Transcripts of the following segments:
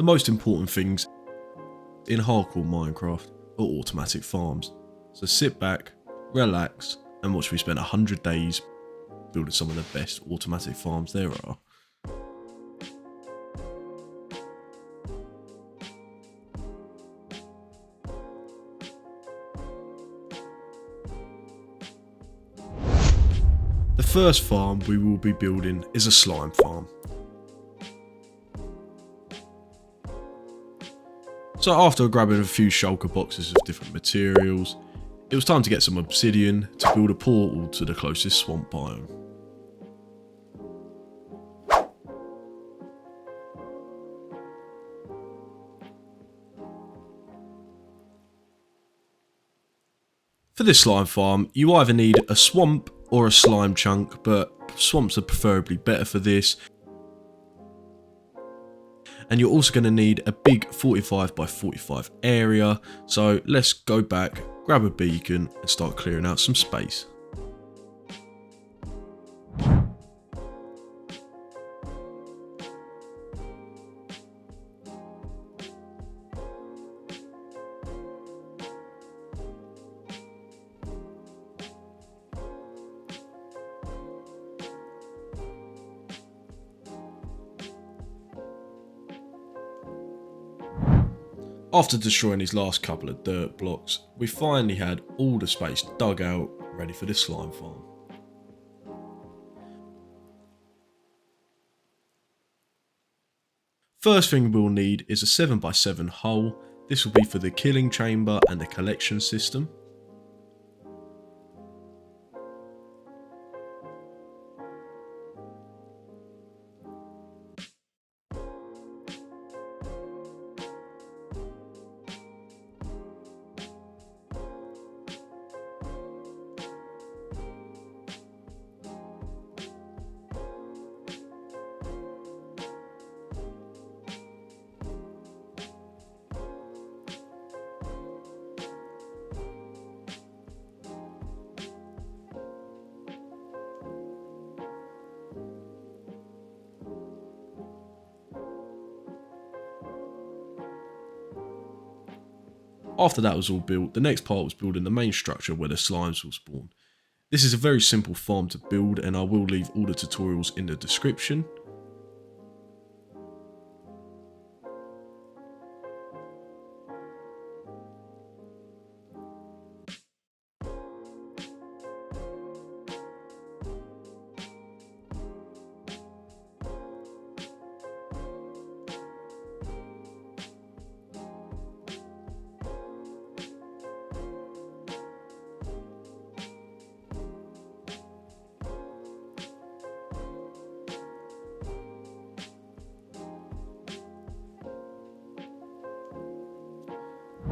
The most important things in hardcore Minecraft are automatic farms. So sit back, relax, and watch me spend 100 days building some of the best automatic farms there are. The first farm we will be building is a slime farm. So after grabbing a few shulker boxes of different materials, it was time to get some obsidian to build a portal to the closest swamp biome. For this slime farm, you either need a swamp or a slime chunk, but swamps are preferably better for this. And you're also going to need a big 45 by 45 area, so let's go back, grab a beacon and start clearing out some space. After destroying these last couple of dirt blocks, we finally had all the space dug out, ready for this slime farm. First thing we'll need is a 7x7 hole. This will be for the killing chamber and the collection system. After that was all built, the next part was building the main structure where the slimes will spawn. This is a very simple farm to build and I will leave all the tutorials in the description.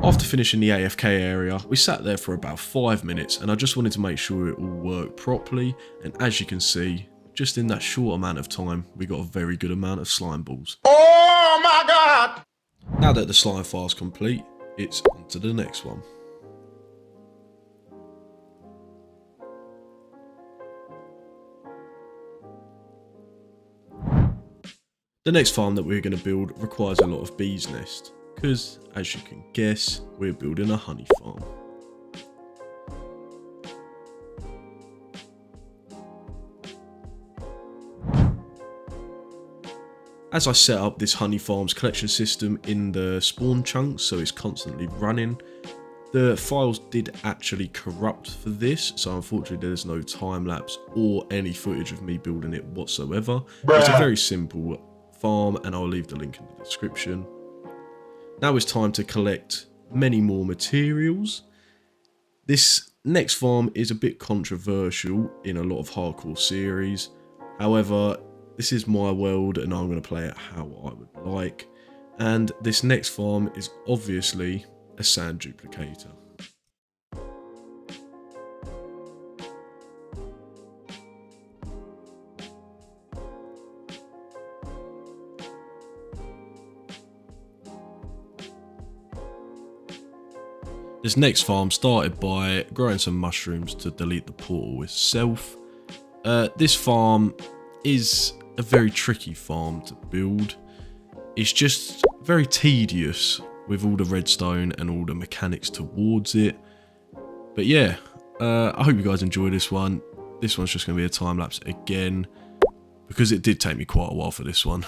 After finishing the AFK area, we sat there for about 5 minutes and I just wanted to make sure it all worked properly, and as you can see, just in that short amount of time, we got a very good amount of slime balls. Oh my god! Now that the slime farm's complete, it's on to the next one. The next farm that we're going to build requires a lot of bees' nest, because as you can guess, we're building a honey farm. As I set up this honey farm's collection system in the spawn chunks, so it's constantly running, the files did actually corrupt for this, so unfortunately there's no time lapse or any footage of me building it whatsoever. It's a very simple farm and I'll leave the link in the description. Now it's time to collect many more materials. This next farm is a bit controversial in a lot of hardcore series. However, this is my world and I'm going to play it how I would like. And this next farm is obviously a sand duplicator. This next farm started by growing some mushrooms to delete the portal itself. This farm is a very tricky farm to build. It's just very tedious with all the redstone and all the mechanics towards it. But yeah, I hope you guys enjoy this one. This one's just going to be a time lapse again, because it did take me quite a while for this one.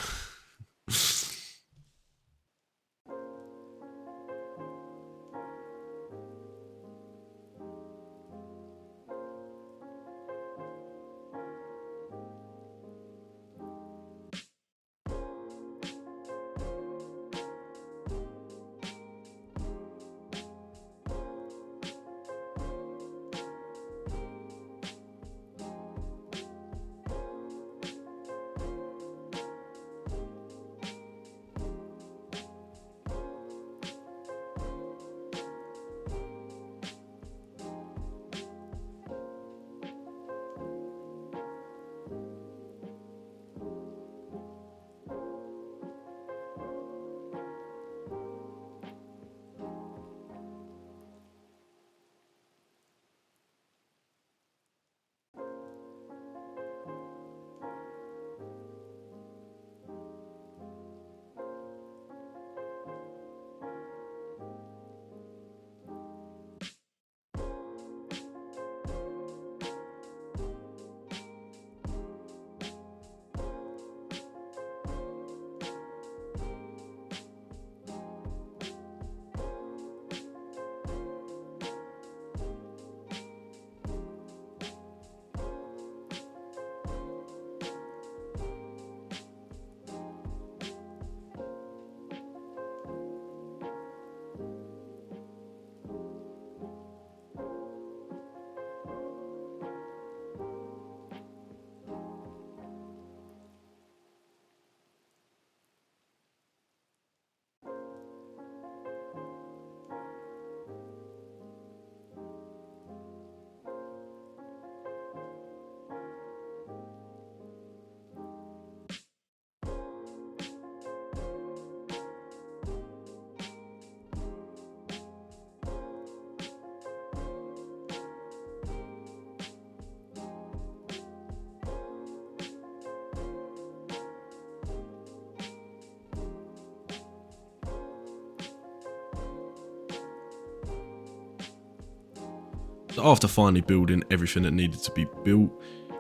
So after finally building everything that needed to be built,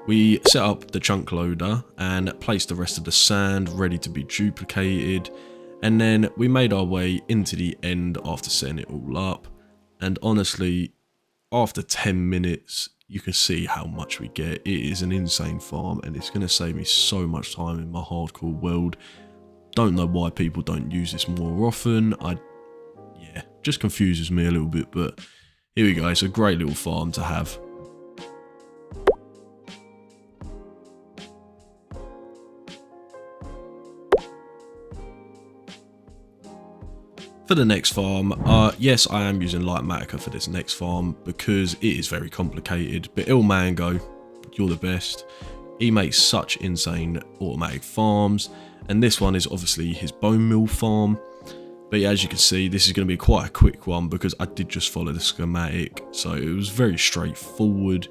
we set up the chunk loader and placed the rest of the sand ready to be duplicated, and then we made our way into the end after setting it all up. And honestly, after 10 minutes you can see how much we get. It is an insane farm, and it's going to save me so much time in my hardcore world. Don't know why people don't use this more often. Yeah, just confuses me a little bit, but here we go. It's a great little farm to have. For the next farm, yes, I am using Light Matica for this next farm because it is very complicated, but Il Mango, you're the best. He makes such insane automatic farms, and this one is obviously his bone meal farm. But yeah, as you can see, this is going to be quite a quick one because I did just follow the schematic, so it was very straightforward.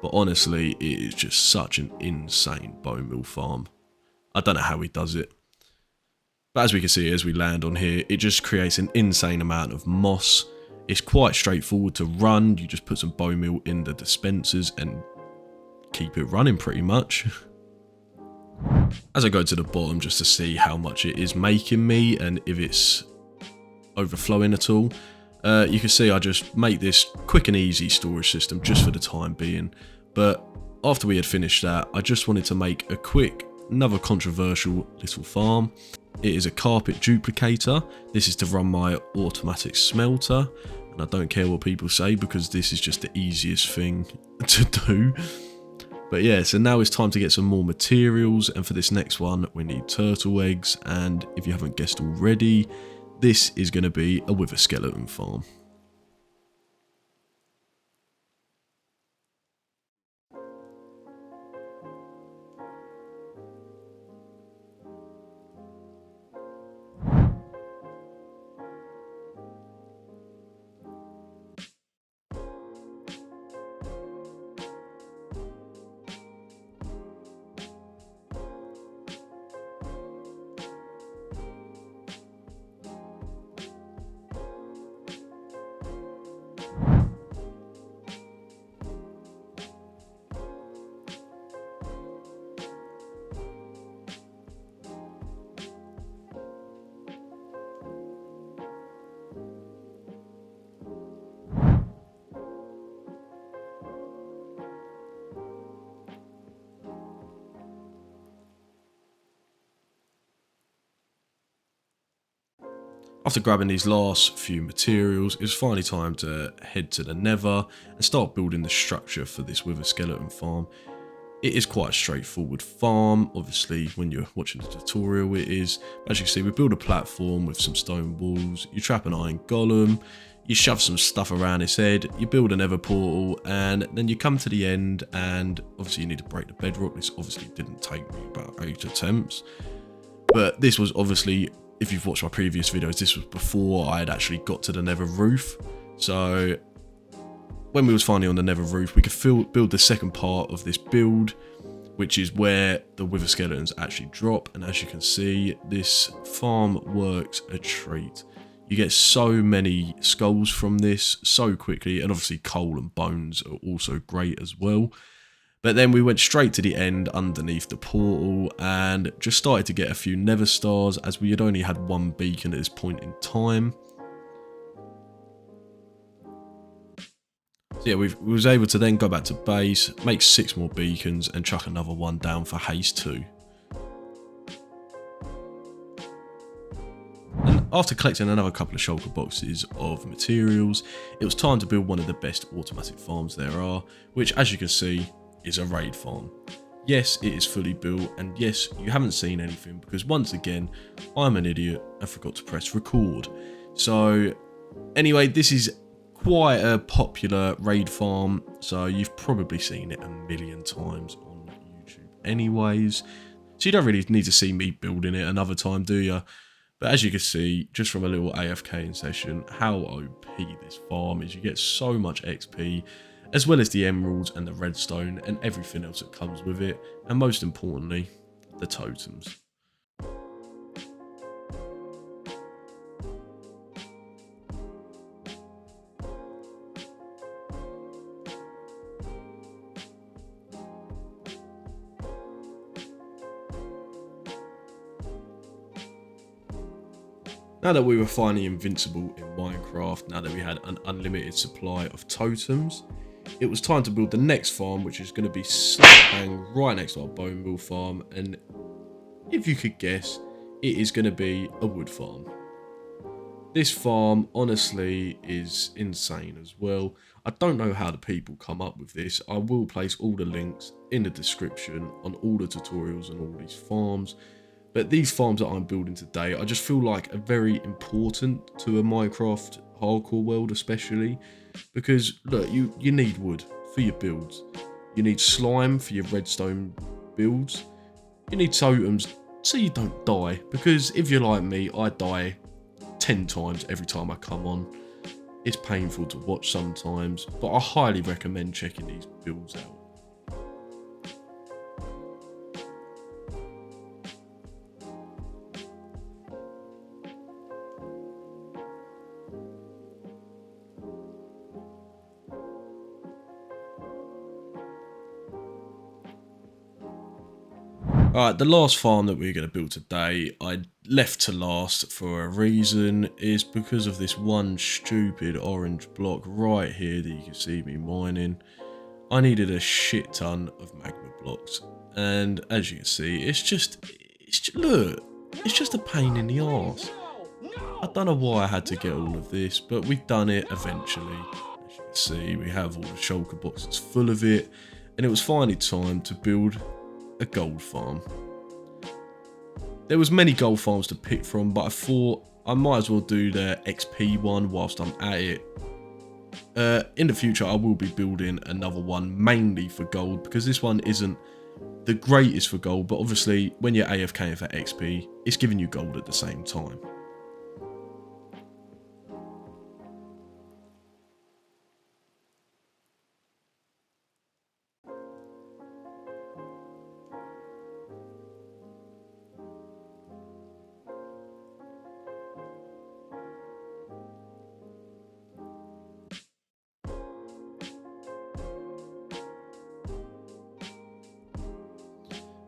But honestly, it is just such an insane bone meal farm. I don't know how he does it. But as we can see, as we land on here, it just creates an insane amount of moss. It's quite straightforward to run. You just put some bone meal in the dispensers and keep it running pretty much. As I go to the bottom just to see how much it is making me and if it's overflowing at all, you can see I just make this quick and easy storage system just for the time being. But after we had finished that, I just wanted to make a quick, another controversial little farm. It is a carpet duplicator. This is to run my automatic smelter, and I don't care what people say because this is just the easiest thing to do. But yeah, so now it's time to get some more materials, and for this next one we need turtle eggs, and if you haven't guessed already, this is going to be a wither skeleton farm. After grabbing these last few materials, it was finally time to head to the Nether and start building the structure for this wither skeleton farm. It is quite a straightforward farm, obviously when you're watching the tutorial it is. As you can see, we build a platform with some stone walls, you trap an iron golem, you shove some stuff around its head, you build a nether portal, and then you come to the end, and obviously you need to break the bedrock. This obviously didn't take me about 8 attempts, but this was obviously, if you've watched my previous videos, this was before I had actually got to the nether roof. So when we was finally on the nether roof, we could build the second part of this build, which is where the wither skeletons actually drop. And as you can see, this farm works a treat. You get so many skulls from this so quickly, and obviously coal and bones are also great as well. But then we went straight to the end underneath the portal and just started to get a few nether stars, as we had only had one beacon at this point in time. So yeah, we was able to then go back to base, make 6 more beacons, and chuck another one down for haste 2. And after collecting another couple of shulker boxes of materials, it was time to build one of the best automatic farms there are, which, as you can see, is a raid farm. Yes, it is fully built, and yes, you haven't seen anything because once again, I'm an idiot and forgot to press record. So anyway, this is quite a popular raid farm, so you've probably seen it a million times on YouTube anyways, so you don't really need to see me building it another time, do you? But as you can see, just from a little AFK session, how OP this farm is. You get so much XP, as well as the emeralds and the redstone and everything else that comes with it, and most importantly, the totems. Now that we were finally invincible in Minecraft, now that we had an unlimited supply of totems, it was time to build the next farm, which is going to be slap bang right next to our bone meal farm, and if you could guess, it is going to be a wood farm. This farm honestly is insane as well. I don't know how the people come up with this. I will place all the links in the description on all the tutorials and all these farms. But these farms that I'm building today, I just feel like are very important to a Minecraft hardcore world especially. Because look, you need wood for your builds. You need slime for your redstone builds. You need totems so you don't die. Because if you're like me, I die 10 times every time I come on. It's painful to watch sometimes, but I highly recommend checking these builds out. Alright, the last farm that we're going to build today, I left to last for a reason, is because of this one stupid orange block right here that you can see me mining. I needed a shit ton of magma blocks, and as you can see, it's just a pain in the arse. I don't know why I had to get all of this, but we've done it eventually. As you can see, we have all the shulker boxes full of it, and it was finally time to build a gold farm. There was many gold farms to pick from, but I thought I might as well do the XP one whilst I'm at it. In the future, I will be building another one mainly for gold, because this one isn't the greatest for gold, but obviously when you're AFKing for XP, it's giving you gold at the same time.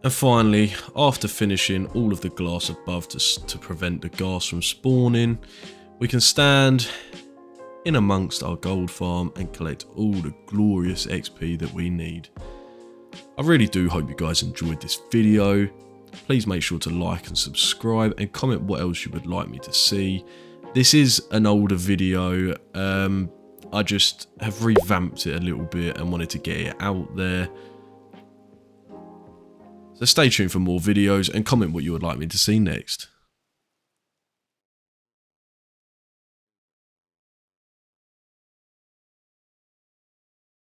And finally, after finishing all of the glass above to prevent the ghast from spawning, we can stand in amongst our gold farm and collect all the glorious XP that we need. I really do hope you guys enjoyed this video. Please make sure to like and subscribe and comment what else you would like me to see. This is an older video. I just have revamped it a little bit and wanted to get it out there. So stay tuned for more videos and comment what you would like me to see next.